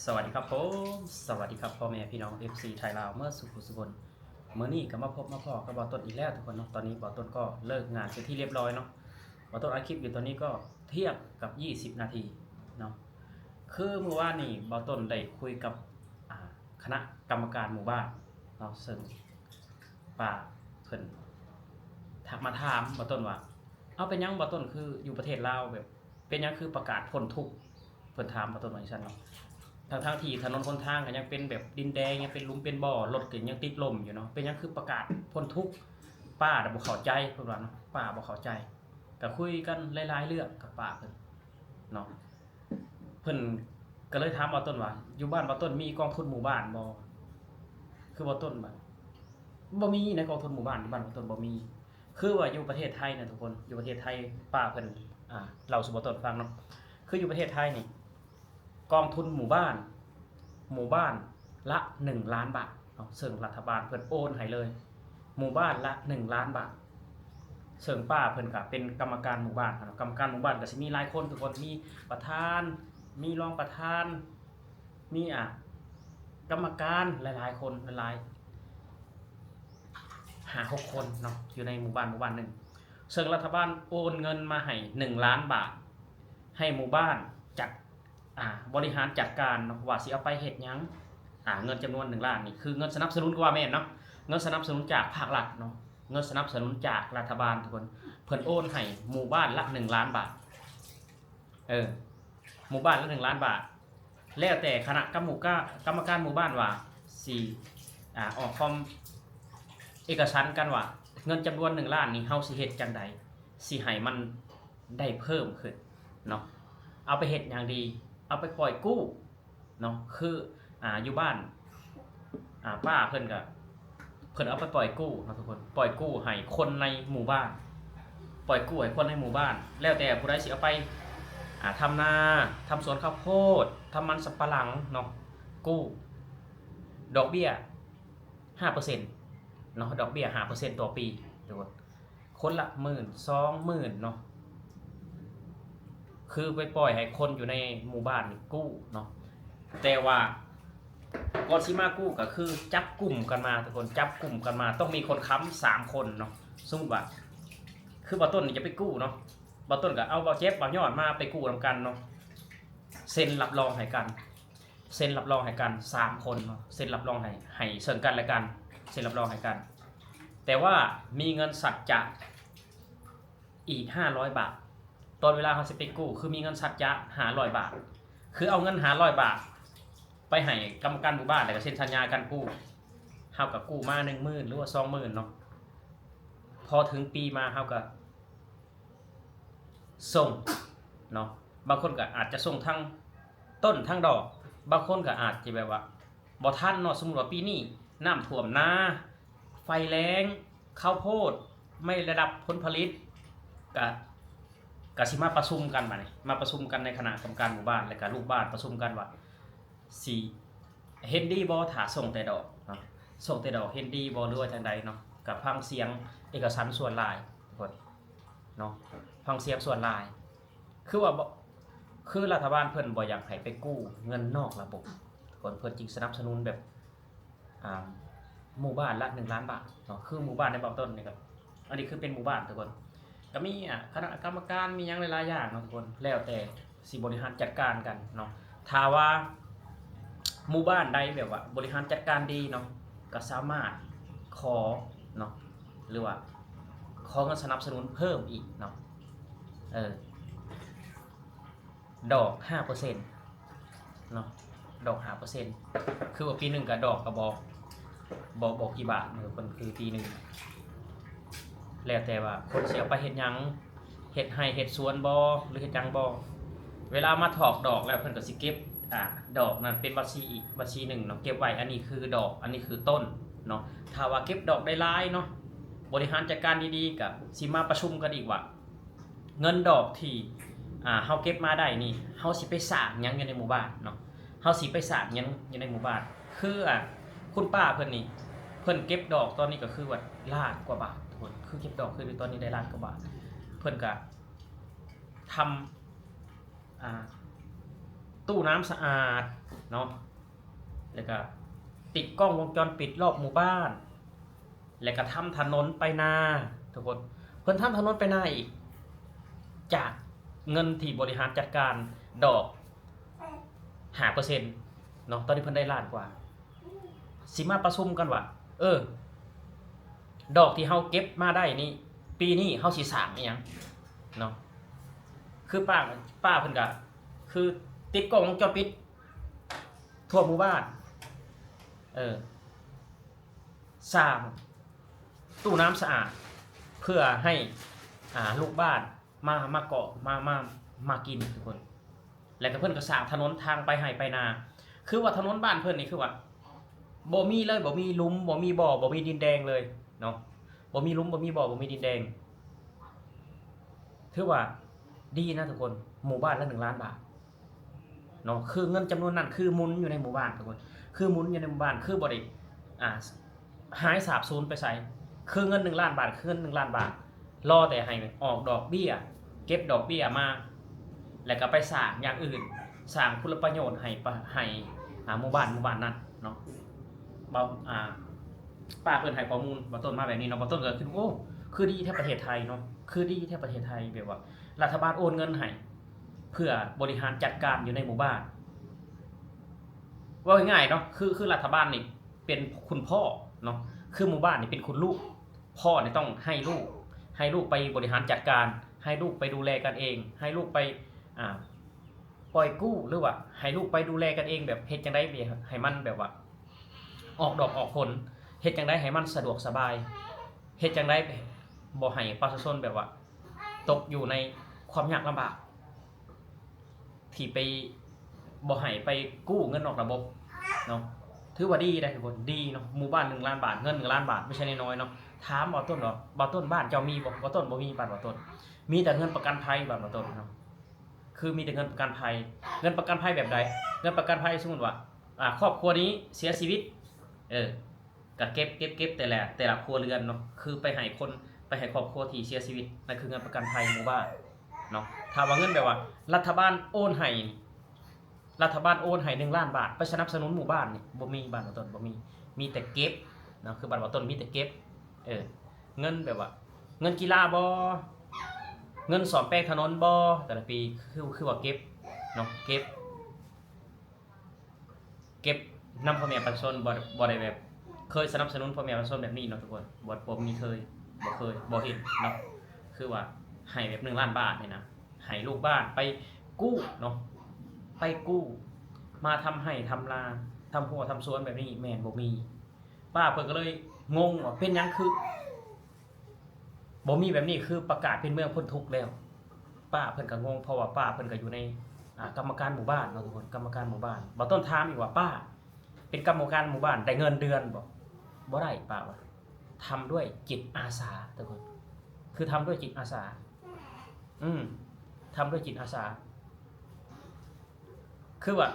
สวัสดีครับผมสวัสดีครับพ่อแม่พี่น้อง FC ไทยลาวเมื่อสุขสุขนเมื่อนี้ก็มาพบมาพอกับบอต้นอีกแล้วทุกคนเนาะตอนนี้บอต้นก็เลิกงานเป็นที่เรียบร้อยเนาะบอต้นอัดคลิปอยู่ตอนนี้ก็เที่ยงกับ20นาทีเนาะคือเมื่อวานนี้บอต้นได้คุยกับคณะกรรมการหมู่บ้านเนาะซึ่งป้าเพิ่นทักมาถามบอต้นว่าเอาเป็นยังบอต้นคืออยู่ประเทศลาวแบบเป็นยังคือประกาศพ้นทุกข์เพิ่นถามบอต้นว่าจังซั่นเนาะ ทั้งที่ถนนคนทางก็ยังเป็นแบบดินแดงยังเป็นหลุมเป็นบ่อรถก็ยังติดลมอยู่เนาะเป็นยังคือประกาศพ้นทุกข์ป้าบ่เข้าใจเพิ่นว่าเนาะป้าบ่เข้าใจก็คุยกันหลายๆเรื่องกับป้าเพิ่นเนาะเพิ่นก็เลยถามว่าต้นว่าอยู่บ้านบ่ต้นมีกองทุนหมู่บ้านบ่คือบ่ต้นบ่มีในกองทุนหมู่บ้านที่บ้านบ่ต้นบ่มีคือว่าอยู่ประเทศไทยนะทุกคนอยู่ประเทศไทยป้าเพิ่นเล่าสู่บ่ต้นฟังเนาะคืออยู่ประเทศไทยนี่กองทุนหมู่บ้านละ1ล้านบาทซึ่งรัฐบาลเพิ่นโอนให้เลยหมู่บ้านละ1ล้านบาทซึ่งป้าเพิ่นก็เป็นกรรมการหมู่บ้านกรรมการหมู่บ้านก็สิมีหลายคนทุกคนมีประธานมีรองประธานมีกรรมการหลายๆคนหลาย5-6คนเนาะอยู่ในหมู่บ้านหนึ่งซึ่งรัฐบาลโอนเงินมาให้1ล้านบาทให้หมู่บ้านจัดบริหารจัดการเนาะว่าสิเอาไปเฮ็ดหยังเงินจำนวน1ล้านนี่คือเงินสนับสนุนก็ว่าแม่นเนาะเงินสนับสนุนจากภาครัฐเนาะเงินสนับสนุนจากรัฐบาลทุกคนเพิ่นโอนให้หมู่บ้านละ1ล้านบาทหมู่บ้านละ1ล้านบาทแล้วแต่คณะกรรมการหมู่บ้านว่าสิออกความเอกสารกันว่าเงินจำนวน1ล้านนี้เฮาสิเฮ็ดจังใดสิให้มันได้เพิ่มขึ้นเนาะเอาไปเฮ็ดหยังดีเอาไปปล่อยกู้เนาะคืออยู่บ้านป้าเพิ่นเอาไปปล่อยกู้นะทุกคนปล่อยกู้ให้คนในหมู่บ้านปล่อยกู้ให้คนในหมู่บ้านแล้วแต่ผู้ใดสิเอาไปทำนาทำสวนข้าวโพดทำมันสำปะหลังเนาะกู้ดอกเบี้ย 5% เนาะดอกเบี้ย 5% ต่อปีทุกคนคนละ10,000 20,000เนาะคือไปปล่อยให้คนอยู่ในหมู่บ้านกู้เนาะแต่ว่าก่อนสิมากู้ก็คือจับกลุ่มกันมาทุกคนจับกลุ่มกันมาต้องมีคนค้ำ3คนเนาะสมมติว่าคือบ่ต้นนี่จะไปกู้เนาะบ่ต้นก็เอาบ่เจ็บบ่ยอดมาไปกู้นำกันเนาะเซ็นรับรองให้กัน3คนเนาะเซ็นรับรองให้ซึ่งกันและกันเซ็นรับรองให้กันแต่ว่ามีเงินสัจจะอีก500บาทตอนเวลาเขาสิไปกู้คือมีเงินสัจจะ500บาทคือเอาเงิน500บาทไปให้กรรมการหมู่บ้านแล้วก็เซ็นสัญญากันกู้เฮาก็กู้มา 10,000 หรือว่า 20,000 เนาะพอถึงปีมาเฮาก็ส่งเนาะบางคนก็อาจจะส่งทั้งต้นทั้งดอกบางคนก็อาจจะแบบว่าบ่ทันเนาะสมมุติว่าปีนี้น้ำท่วมนาไฟแล้งข้าวโพดไม่ได้รับผลผลิตก็สิมาประชุมกันมาประชุมกันในคณะกรรมการหมู่บ้านและก็ลูกบ้านประชุมกันว่าสิเฮ็ดดีบ่ถ้าส่งแต่ดอกเนาะส่งแต่ดอกเฮ็ดดีบ่หรือว่าจังใดเนาะกับฟังเสียงเอกสารส่วนหลายทุกคนเนาะฟังเสียงส่วนหลายคือว่าคือรัฐบาลเพิ่นบ่อยากให้ไปกู้เงินนอกระบบคนเพิ่นจึงสนับสนุนแบบหมู่บ้านละ1ล้านบาทเนาะคือหมู่บ้านในเบื้องต้นนี่ก็อันนี้คือเป็นหมู่บ้านทุกคนก็มีคณะกรรมการมีหยังหลายๆอย่างเนาะทุกคนแล้วแต่สิบริหารจัดการกันเนาะถ้าว่าหมู่บ้านใดแบบว่าบริหารจัดการดีเนาะก็สามารถขอเนาะหรือว่าขอเงินสนับสนุนเพิ่มอีกเนาะดอก 5% เนาะดอก 5% คือว่าปีหนึ่งก็ดอกก็บอกกี่บาทคนคือปีหนึ่งแล้วแต่ว่าคนสิเอาไปเฮ็ดหยังเฮ็ดให้เฮ็ดสวนบ่หรือเฮ็ดหยังบ่เวลามาถอกดอกแล้วเพิ่นก็สิเก็บดอกนั้นเป็นบัญชีอีกบัญชีหนึ่งเนาะเก็บไว้อันนี้คือดอกอันนี้คือต้นเนาะถ้าว่าเก็บดอกได้หลายเนาะบริหารจัดการดีๆก็สิมาประชุมกันอีกว่าเงินดอกที่เฮาเก็บมาได้นี่เฮาสิไปสร้างหยังอยู่ในหมู่บ้านเนาะเฮาสิไปสร้างหยังอยู่ในหมู่บ้านคือคุณป้าเพิ่นนี่เพิ่นเก็บดอกตอนนี้ก็คือว่าล้านกว่าบาทคือเก็บดอกคือตอนนี้ได้ล้านกว่าบาทเพิ่นก็ทำตู้น้ำสะอาด เนาะแล้วก็ติดกล้องวงจรปิดรอบหมู่บ้าน แล้วก็ทำถนนไปนาทุกคนเพิ่นทำถนนไปนาอีกจากเงินที่บริหารจัดการดอก5%เนาะตอนนี้เพิ่นได้ล้านกว่าสิมาประชุมกันว่าดอกที่เฮาเก็บมาได้นี่ปีนี้เฮาสิสร้างอีหยังเนาะคือป้าเพิ่นก็คือติดกล้องวงจรปิดทั่วหมู่บ้านสร้างตู้น้ำสะอาดเพื่อให้ลูกบ้านมาเกาะมากินทุกคนแล้วก็เพิ่นก็สร้างถนนทางไปให้ไปนาคือว่าถนนบ้านเพิ่นนี่คือว่าบ่มีเลยบ่มีหลุมบ่มีบ่อบ่มีดินแดงเลยเนาะบ่มีหลุมบ่มีบ่อบ่มีดินแดงถือว่าดีนะทุกคนหมู่บ้านละ1 ล้านบาทเนาะคือเงินจำนวนนั้นคือหมุนอยู่ในหมู่บ้านทุกคนคือหมุนอยู่ในหมู่บ้านคือบ่ได้หายสาบสูญไปไสคือเงิน1 ล้านบาทคือเงิน1 ล้านบาทรอแต่ให้ออกดอกเบี้ยเก็บดอกเบี้ยมาแล้วก็ไปสร้างอย่างอื่นสร้างคุณประโยชน์ให้หมู่บ้านนั้นเนาะป้าเพิ่นให้ข้อมูลบ่ต้นมาแบบนี้เนาะบ่ต้นก็คิดคือดีแท้ประเทศไทยเนาะคือดีแท้ประเทศไทยแบบว่ารัฐบาลโอนเงินให้เพื่อบริหารจัดการอยู่ในหมู่บ้านว่าง่ายๆเนาะคือรัฐบาลนี่เป็นคุณพ่อเนาะคือหมู่บ้านนี่เป็นคุณลูกพ่อเนี่ยต้องให้ลูกไปบริหารจัดการให้ลูกไปดูแลกันเองให้ลูกไปปล่อยกู้หรือว่าให้ลูกไปดูแลกันเองแบบเฮ็ดจังได๋ให้มันแบบว่าออกดอกออกผลเฮ็ดจังได๋ให้มันสะดวกสบายเฮ็ดจังได๋บ่ให้ประชาชนแบบว่าตกอยู่ในความยากลำบากที่ไปบ่ให้ไปกู้เงินนอกระบบเนาะถือว่าดีได้ทุกคนดีเนาะหมู่บ้าน1 ล้านบาทเงิน1 ล้านบาทไม่ใช่น้อยๆเนาะถามบ่ต้นว่าบ่ต้นบ้านเจ้ามีบ่ต้นบ่มีบ้านบ่ต้นมีแต่เงินประกันภัยบ้านบ่ต้นเนาะคือมีแต่เงินประกันภัยแบบใดเงินประกันภัยสมมุติว่าครอบครัวนี้เสียชีวิตก็เก็บแต่ละครัวเรือนเนาะคือไปให้ครอบครัวที่เสียชีวิตนั่นคือเงินประกันภัยหมู่บ้านเนาะถ้าว่าเงินแบบว่ารัฐบาลโอนให้1 ล้านบาทไปสนับสนุนหมู่บ้านนี่บ่มีบ้านบ่ต้นบ่มีแต่เก็บเนาะคือบ้านบ่ต้นมีแต่เก็บเงินแบบว่าเงินกีฬาบ่เงินซ่อมแปลงถนนบ่แต่ละปีคือว่าเก็บเนาะเก็บนำพ่อแม่ประชาชนบ่ได้แบบเคยสนับสนุนพ่อแม่ประชาชนแบบนี้เนาะทุกคนบ่มีเคยบ่เห็นเนาะคือว่าให้แบบ1 ล้านบาทนี่นะให้ลูกบ้านไปกู้เนาะไปกู้มาทำให้ทำนาทำหัวทำสวนแบบนี้แม่นบ่มีป้าเพิ่นก็เลยงงว่าเป็นหยังคือบ่มีแบบนี้คือประกาศเป็นเมืองพ้นทุกข์แล้วป้าเพิ่นก็งงเพราะว่าป้าเพิ่นก็อยู่ในกรรมการหมู่บ้านเนาะทุกคนกรรมการหมู่บ้านบ่ต้นถามอีกว่าป้าเป็นกรรมการหมู่บ้านได้เงินเดือนบ่ได้ป้าว่าทำด้วยจิตอาสาทุกคนคือทำด้วยจิตอาสาทำด้วยจิตอาสาคือว่า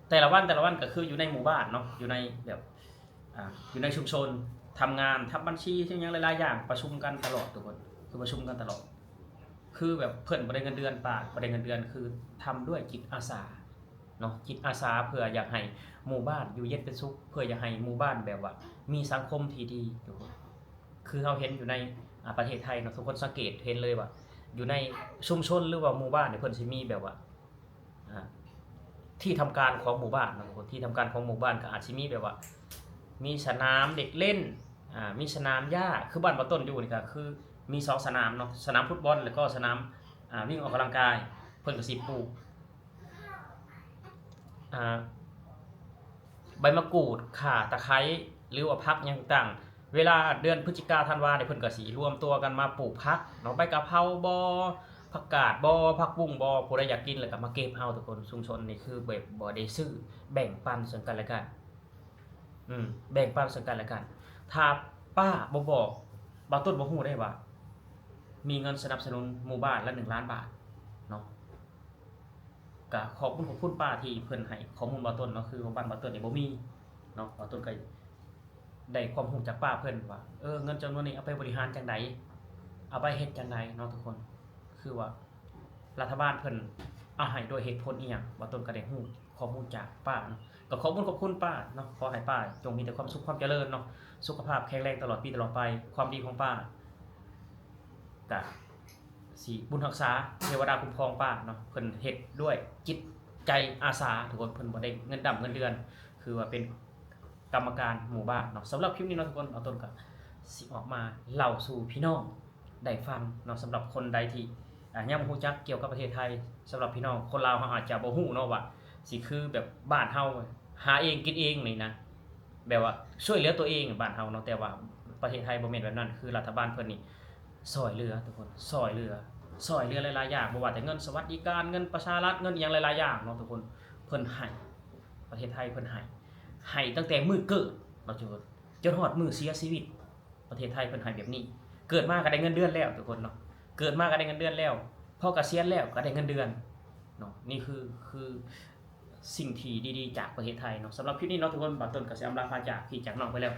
แต่ละวันก็คืออยู่ในหมู่บ้านเนาะอยู่ในแบบอยู่ในชุมชนทำงานทำบัญชีสิ่งอย่างหลายๆอย่างประชุมกันตลอดทุกคนคือประชุมกันตลอดคือแบบเพิ่นบ่ได้เงินเดือนป้าบ่ได้เงินเดือนคือทำด้วยจิตอาสาเนาะจิตอาสาเพื่ออยากให้หมู่บ้านอยู่เย็นเป็นสุขเพื่ออยากให้หมู่บ้านแบบว่ามีสังคมที่ดีทุกคนคือเราเห็นอยู่ในประเทศไทยเนาะทุกคนสังเกตเห็นเลยว่าอยู่ในชุมชนหรือว่าหมู่บ้านเนี่ยเพิ่นสิมีแบบว่าที่ทำการของหมู่บ้านนะทุกคนที่ทำการของหมู่บ้านก็อาจสิมีแบบว่ามีสนามเด็กเล่นมีสนามหญ้าคือบ้านบ่ต้นอยู่นี่ก็คือมี2 สนามเนาะสนามฟุตบอลแล้วก็สนามวิ่งออกกำลังกายเพิ่นก็สิปลูกใบมะกรูดข่าตะไคร้หรือว่าผักหยังต่างเวลาเดือนพฤศจิกาธันวาเนี่ยเพิ่นก็สิรวมตัวกันมาปลูกผักเนาะใบกะเพราบ่ผักกาดบ่ผักบุ้งบ่ผู้ใดอยากกินแล้วก็มาเก็บเอาทุกคนชุมชนนี่คือแบบบ่ได้ซื้อแบ่งปันซึ่งกันและกันแบ่งปันซึ่งกันและกันถ้าป้าบ่บอกบ่ต้นบ่ฮู้ได้ว่ามีเงินสนับสนุนหมู่บ้านละ1 ล้านบาทเนาะก็ขอบคุณป้าที่เพิ่นให้ข้อมูลบ่ต้นเนาะคือบ้านบ่ต้นนี่บ่มีเนาะบ่ต้นก็ได้ความรู้จากป้าเพิ่นว่าเงินจำนวนนี้เอาไปบริหารจังได๋เอาไปเฮ็ดจังได๋เนาะทุกคนคือว่ารัฐบาลเพิ่น ให้โดยเหตุผลอีหยังบ่ต้นก็ได้ฮู้ข้อมูลจากป้าเนาะก็ขอบคุณป้าเนาะขอให้ป้าจงมีแต่ความสุขความเจริญเนาะสุขภาพแข็งแรงตลอดปีตลอดไปความดีของป้าก็สิบุญรักษาเทวดาคุ้มครองป้าเนาะเพิ่นเฮ็ดด้วยจิตใจอาสาทุกคนเพิ่นบ่ได้เงินดำเงินเดือนคือว่าเป็นกรรมการหมู่บ้านเนาะสำหรับคลิปนี้เนาะทุกคนเอาต้นก็สิออกมาเล่าสู่พี่น้องได้ฟังเนาะสำหรับคนใดที่ยังบ่รู้จักเกี่ยวกับประเทศไทยสำหรับพี่น้องคนลาวเฮาอาจจะบ่ฮู้เนาะว่าสิคือแบบบ้านเฮาหาเองกินเองนี่นะแบบว่าช่วยเหลือตัวเองบ้านเฮาเนาะแต่ว่าประเทศไทยบ่แม่นแบบนั้นคือรัฐบาลเพิ่นนี่ช่วยเหลือทุกคนช่วยเหลือหลายๆอย่างบ่ว่าแต่เงินสวัสดิการเงินประชารัฐเงินอีหยังหลายๆอย่างเนาะทุกคนเพิ่นให้ประเทศไทยเพิ่นให้ตั้งแต่มื้อเกิดเนาะทุกคนจนฮอดมื้อเสียชีวิตประเทศไทยเพิ่นให้แบบนี้เกิดมาก็ได้เงินเดือนแล้วทุกคนเนาะเกิดมาก็ได้เงินเดือนแล้วพอเกษียณแล้วก็ได้เงินเดือนเนาะนี่คือสิ่งที่ดีๆจากประเทศไทยเนาะสำหรับคลิปนี้เนาะทุกคนบางต้นก็สิอำลาพาจากพี่จากน้องไปแล้ว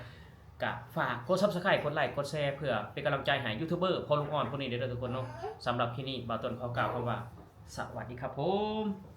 ก็ฝากกด Subscribe กดไลค์กดแชร์เพื่อเป็นกำลังใจให้ยูทูบเบอร์พอลุงอ่อนคนนี้เด้อทุกคนเนาะสำหรับคลิปนี้บางต้นขอกล่าวคำว่าสวัสดีครับผม